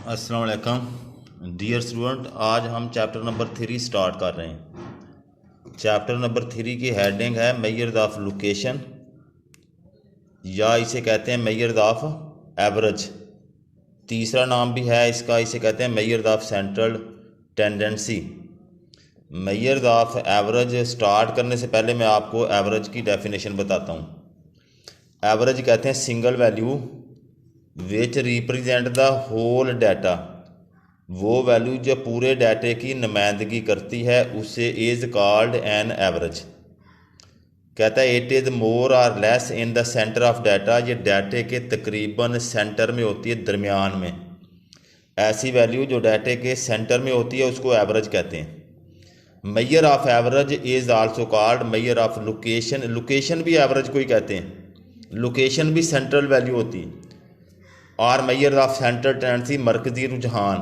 अस्सलाम वालेकुम dear student. आज हम चैप्टर नंबर 3 स्टार्ट कर रहे हैं। चैप्टर नंबर 3 की हेडिंग है मेजर्स ऑफ लोकेशन, या इसे कहते हैं मेजर्स ऑफ एवरेज। तीसरा नाम भी है इसका, इसे कहते हैं measures of central tendency. Measures of average start करने से पहले मैं आपको एवरेज की डेफिनेशन बताता हूँ। एवरेज कहते हैं single value which represent the whole data. वो वैल्यू जो पूरे डाटे की नुमाइंदगी करती है उसे इज़ कॉल्ड एन एवरेज। कहता है इट इज़ मोर और less in the centre of data. ये डाटे के तकरीबन सेंटर में होती है, दरमियान में। ऐसी वैल्यू जो डाटे के सेंटर में होती है उसको एवरेज कहते हैं। Measure of average is also called measure of location. Location भी एवरेज को ही कहते हैं। लोकेशन भी सेंट्रल वैल्यू होती है। और मेजर ऑफ सेंट्रल टेंडेंसी मरकज़ी रुझान।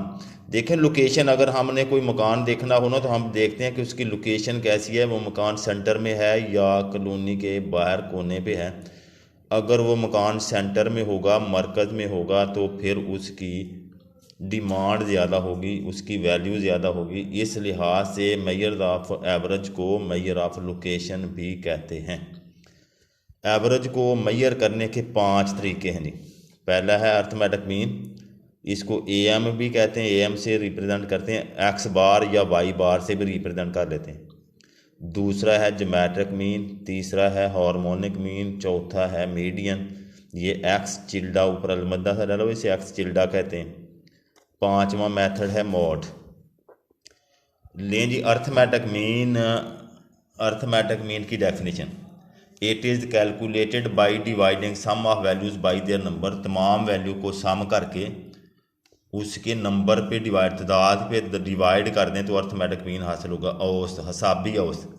देखें, लोकेशन अगर हमने कोई मकान देखना हो ना तो हम देखते हैं कि उसकी लोकेशन कैसी है। वो मकान सेंटर में है या कॉलोनी के बाहर कोने पे है। अगर वो मकान सेंटर में होगा, मरकज़ में होगा, तो फिर उसकी डिमांड ज़्यादा होगी, उसकी वैल्यू ज़्यादा होगी। इस लिहाज से मेजर ऑफ एवरेज को मेजर ऑफ लोकेशन भी कहते हैं। एवरेज को मेजर करने के 5 तरीके हैं जी। पहला है अर्थमेटिक मीन, इसको एम भी कहते हैं, एम से रिप्रेजेंट करते हैं, एक्स बार या वाई बार से भी रिप्रेजेंट कर लेते हैं। दूसरा है ज्योमेट्रिक मीन, तीसरा है हार्मोनिक मीन, चौथा है मीडियन। ये एक्स चिल्डा ऊपर अलमदा सा डालो, इसे एक्स चिल्डा कहते हैं। पांचवा मेथड है मोड। लें जी अर्थमेटिक मीन। अर्थमेटिक मीन की definition, it is calculated by dividing sum of values by their number. तमाम वैल्यू को सम करके उसके नंबर पे डिवाइड, तादाद पे डिवाइड कर दें तो अर्थमेटिक मीन हासिल होगा, औसत, हसाबी औसत।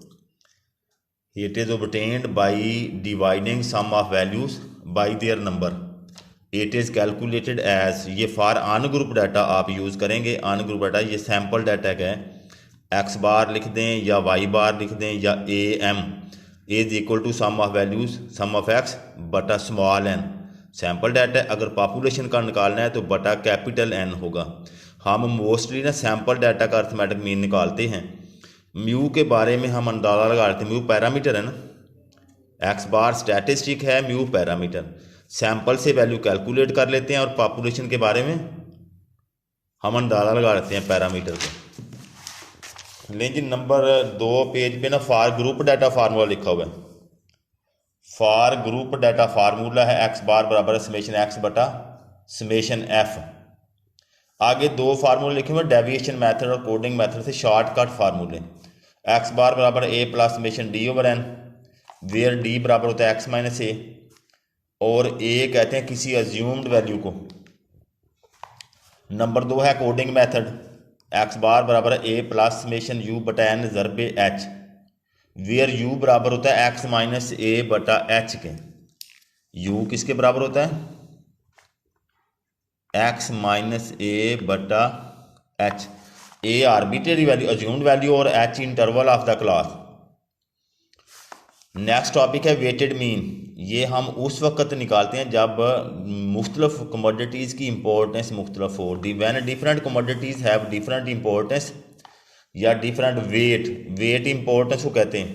It is obtained by dividing sum of values by their number. It is calculated as, ये फॉर अनग्रुप डाटा आप यूज़ करेंगे। अनग्रुप डाटा ये सैम्पल डाटा का है। एक्स बार लिख दें या वाई बार लिख दें या A M is equal to sum of values, sum of X बटा स्मॉल एन। सैम्पल डाटा अगर पॉपुलेशन का निकालना है तो बटा कैपिटल एन होगा। हम मोस्टली ना सैम्पल डाटा का अर्थमेटिक मीन निकालते हैं। म्यू के बारे में हम अंदाज़ा लगा लेते हैं, म्यू पैरामीटर है ना, एक्स बार स्टैटिस्टिक है, म्यू पैरामीटर। सैम्पल से वैल्यू कैलकुलेट कर लेते हैं और पॉपुलेशन के बारे में हम अंदाज़ा लगा लेते हैं पैरामीटर को। लेकिन नंबर 2 पेज पे ना फॉर ग्रुप डाटा फार्मूला लिखा हुआ है। फॉर ग्रुप डाटा फार्मूला है एक्स बार बराबर समेशन एक्स बटा समेशन एफ। आगे 2 फार्मूले लिखे हुए डेविएशन मेथड और कोडिंग मेथड से शॉर्टकट फार्मूले। एक्स बार बराबर A plus summation D over N, where D बराबर होता है एक्स माइनस ए, और ए कहते हैं किसी अज्यूम्ड वैल्यू को। नंबर 2 है कोडिंग मेथड, एक्स बार बराबर ए प्लस समेशन यू बटा एन ज़रबे एच, वेयर यू बराबर होता है एक्स माइनस ए बटा एच के। यू किसके बराबर होता है? एक्स माइनस ए बटा एच। ए आर्बिट्रेरी वैल्यू, अज्यूम्ड वैल्यू, और H interval of the class. Next topic है वेटेड मीन। ये हम उस वक्त निकालते हैं जब मुख्तलिफ कमोडिटीज़ की इंपॉर्टेंस मुख्तलिफ हो। When different commodities have different importance या डिफरेंट वेट, वेट इंपॉर्टेंस को कहते हैं।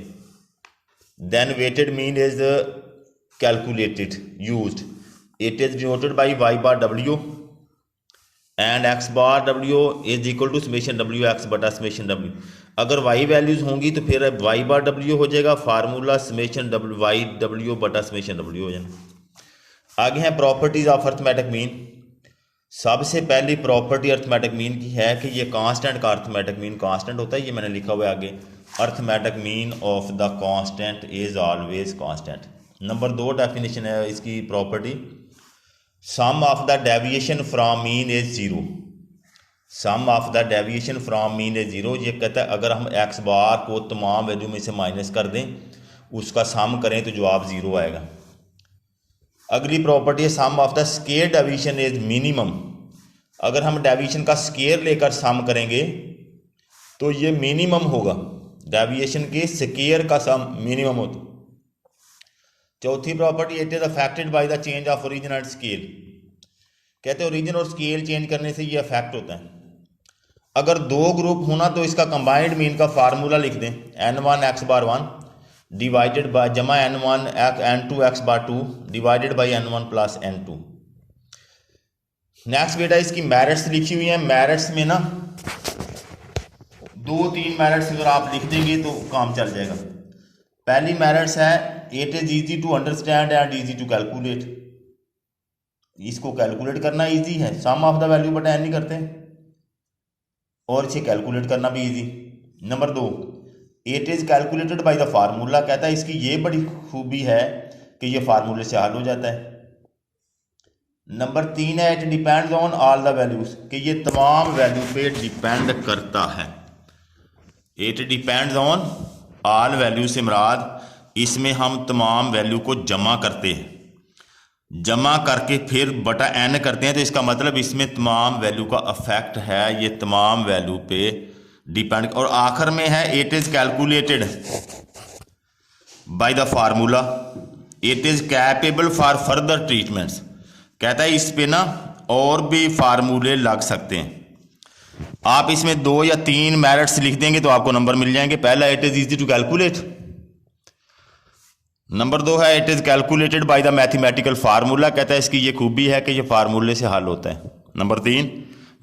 Then weighted mean is calculated used. It is denoted by Y bar W and X bar W is equal to summation W X बटा summation W. अगर Y values होंगी तो फिर Y bar W हो जाएगा, formula summation W Y W बटा summation W हो जाएगा। आगे हैं प्रॉपर्टीज ऑफ अर्थमेटिक मीन। सबसे पहली प्रॉपर्टी अर्थमेटिक मीन की है कि ये कांस्टेंट का अर्थमेटिक मीन कांस्टेंट होता है। ये मैंने लिखा हुआ है आगे, arithmetic mean of the constant is always constant. Number 2 definition है इसकी property, sum of the deviation from mean is zero. Sum of the deviation from mean is zero. ये कहता है अगर हम एक्स बार को तमाम वैल्यू में से माइनस कर दें, उसका सम करें तो जवाब ज़ीरो आएगा। अगली प्रॉपर्टी है sum of the square deviation is minimum. अगर हम डेविएशन का स्केयर लेकर सम करेंगे तो ये मिनिमम होगा। डेविएशन के स्केयर का सम मिनिमम होता। चौथी property, it is affected by the change of origin and scale. कहते हैं ओरिजिन और स्केल चेंज करने से ये अफेक्ट होता है। अगर दो ग्रुप होना तो इसका कंबाइंड मीन का फार्मूला लिख दें, n1 x bar 1 divided by जमा n1 n2 x bar 2 divided by n1 plus n2। Next बेटा इसकी मेरिट्स लिखी हुई है। मेरिट्स में ना 2-3 मेरिट्स अगर आप लिख देंगे तो काम चल जाएगा। पहली मेरिट्स है it is easy to understand and easy to calculate. इसको कैलकुलेट करना इजी है, sum of the value but N नहीं करते, और इसे कैलकुलेट करना भी easy. Number 2 it is calculated by the formula. कहता है इसकी ये बड़ी खूबी है कि ये फार्मूले से हल हो जाता है। नंबर 3 है it depends on all the values, कि ये तमाम वैल्यू पे डिपेंड करता है। It depends on all value से मुराद इसमें हम तमाम वैल्यू को जमा करते हैं, जमा करके फिर बटा n करते हैं, तो इसका मतलब इसमें तमाम वैल्यू का अफेक्ट है, ये तमाम वैल्यू पे डिपेंड। और आखिर में है it is calculated by the formula, it is capable for further treatments. कहता है इस पे ना और भी फार्मूले लग सकते हैं। आप इसमें 2 या 3 मेरिट्स लिख देंगे तो आपको नंबर मिल जाएंगे। पहला it is easy to calculate, number 2 है it is calculated by the mathematical formula. कहता है इसकी ये खूबी है कि ये फार्मूले से हल होता है। नंबर 3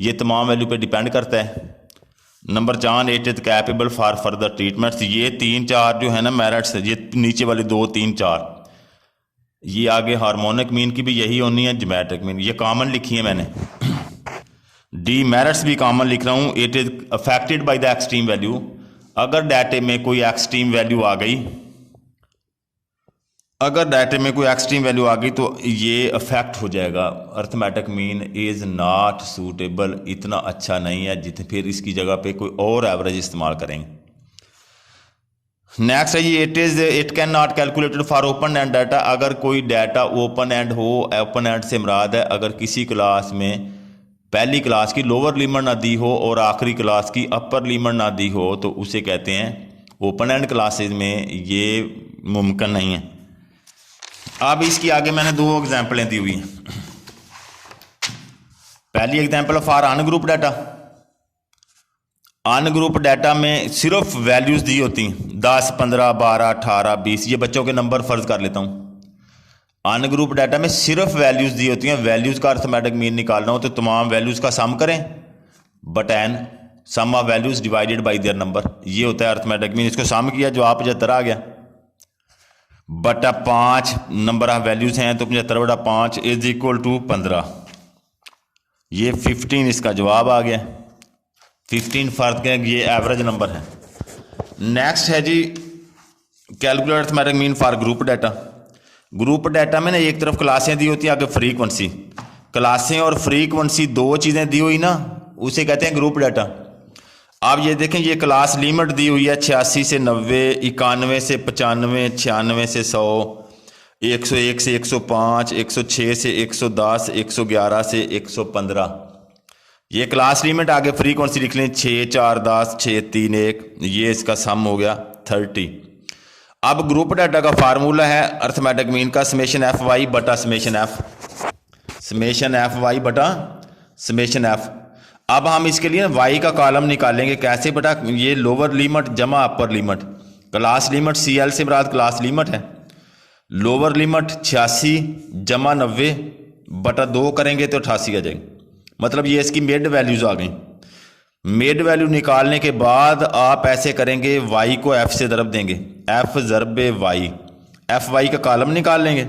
ये तमाम वैल्यू पे डिपेंड करता है। Number 4 it is capable for further treatments. ये 3-4 जो है ना मेरिट्स, ये नीचे वाले 2-3-4, ये आगे हार्मोनिक मीन की भी यही होनी है, ज्योमेट्रिक मीन ये कॉमन लिखी है मैंने। डी मेरिट्स भी कॉमन लिख रहा हूँ। It is affected by the extreme value. अगर डाटे में कोई एक्सट्रीम वैल्यू आ गई, अगर डाटे में कोई एक्सट्रीम वैल्यू आ गई तो ये अफेक्ट हो जाएगा। Arithmetic mean is not suitable, इतना अच्छा नहीं है जितने, फिर इसकी जगह पे कोई और एवरेज इस्तेमाल करेंगे। नेक्स्ट है ये it can not calculated for open and data. अगर कोई डाटा ओपन एंड हो, ओपन एंड से मुराद है अगर किसी क्लास में पहली क्लास की लोअर लिमिट ना दी हो और आखिरी क्लास की अपर लिमिट ना दी हो तो उसे कहते हैं ओपन एंड क्लासेज में ये मुमकिन नहीं है। अब इसकी आगे मैंने 2 एग्जाम्पलें दी हुई हैं। पहली example for ungroup data. Ungroup data में सिर्फ वैल्यूज दी होती हैं 10, 15, 12, 18, 20, ये बच्चों के नंबर फर्ज कर लेता हूँ। अनग्रुप डाटा में सिर्फ वैल्यूज दी होती हैं। वैल्यूज का अर्थमेटिक मीन निकालना हो तो तमाम वैल्यूज का सम करें, but an sum of values divided by their number, ये होता है अर्थमेटिक मीन। इसको सम किया, जवाब 75 आ गया, बटा 5 नंबर ऑफ वैल्यूज हैं तो 75/5 इज इक्वल टू 15, ये 15 इसका जवाब आ गया। 15 फर्क है, ये एवरेज नंबर है। नेक्स्ट है जी calculate arithmetic mean for group data. Group data में ना एक तरफ क्लासें दी होती हैं, आगे फ्रीक्वेंसी। क्लासें और फ्रीक्वेंसी 2 चीज़ें दी हुई ना, उसे कहते हैं ग्रुप डाटा। अब ये देखें, ये क्लास लिमिट दी हुई है 86 से 90, 91 से 95, 96 से 100, 101 से 105, 106 से 110, 111 से 115। ये क्लास लिमिट, आगे फ्रीक्वेंसी लिख लें 6, 4, 10, 6, 3, 1, ये इसका सम हो गया 30। अब ग्रुप डाटा का फार्मूला है अर्थमेटिक मीन का समेशन एफ वाई बटा summation F, summation F Y बटा समेशन एफ। अब हम इसके लिए वाई का कॉलम निकालेंगे, कैसे बटा, ये लोअर लिमिट जमा upper limit. Class limit C L से मुराद क्लास लिमिट है। लोअर लिमिट 86 जमा 90 बटा 2 करेंगे तो 88 आ जाएगी, मतलब ये इसकी मिड वैल्यूज आ गई। मिड वैल्यू निकालने के बाद आप ऐसे करेंगे, वाई को एफ से ज़रब देंगे, एफ ज़रब वाई, एफ वाई का कॉलम निकाल लेंगे।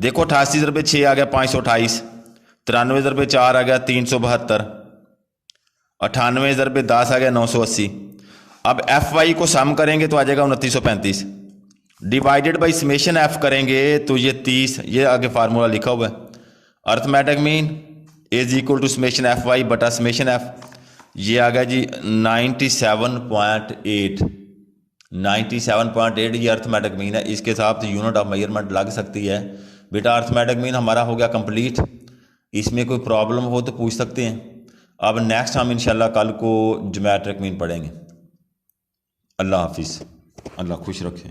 देखो 88 ज़रब 6 आ गया 528, 93 ज़रब 4 आ गया 372, 98 ज़रब 10 आ गया 980। अब एफ वाई को सम करेंगे तो आ जाएगा 2935, डिवाइडेड बाई समेशन एफ करेंगे तो ये 30, ये आगे फार्मूला लिखा हुआ है। Arithmetic mean is equal to summation F Y बटा समेशन एफ, ये आ गया जी 97.8, 97.8 ये अर्थमेटिक मीन है। इसके हिसाब से यूनिट ऑफ मेजरमेंट लग सकती है। बेटा अर्थमेटिक मीन हमारा हो गया कंप्लीट। इसमें कोई प्रॉब्लम हो तो पूछ सकते हैं। अब नेक्स्ट हम इंशाल्लाह कल को ज्योमेट्रिक मीन पढ़ेंगे। अल्लाह हाफिज़, अल्लाह खुश रखे।